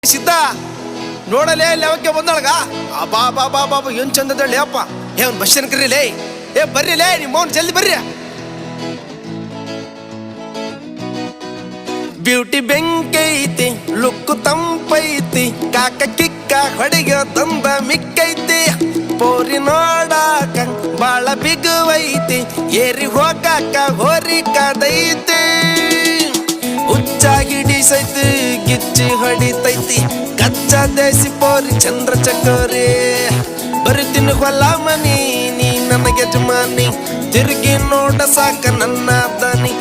ಸಿದ್ಧ ನೋಡಲೇ ಲೆವಕ್ಕೆ ಬಂದೊಳಗ ಬಾ ಬಾ ಬಾ ಬಾಬಾ ಏನ್ ಚಂದದಳ್ಳಿ ಅಪ್ಪ ಏನ್ ಬಸ್ಸನ್ ಕರೀಲೇ ಬರ್ರಿಲೇ ನಿಮ್ಮ ಮೌನ್ ಜಲ್ದಿ ಬರ್ರಿ. ಬ್ಯೂಟಿ ಬೆಂಕೈತಿ ಲುಕ್ಕು ತಂಪೈತಿ ಕಾಕ ಕಿಕ್ಕ ಹೊಡಿಗೆ ತಂದ ಮಿಕ್ಕೈತಿ ಪೋರಿ ನೋಡಾಕ ಬಾಳ ಬಿಗುವೈತಿ ಏರಿ ಹೋಗಾಕ ಹೋರಿ ಕದೈತಿ ಹುಚ್ಚಾಗಿಡಿಸೈತಿ ಗಿಚ್ಚಿ ಹೊಡಿತೈತಿ ಕಚ್ಚಾ ದೇಸಿ ಪೋರಿ ಚಂದ್ರ ಚಕೋರಿ ಬರುತ್ತೀನಿ ಹೊಲ ಮನಿ ನೀ ನನಗೆ ಯಜಮಾನಿ ತಿರುಗಿ ನೋಡ ಸಾಕ ನನ್ನ ದನಿ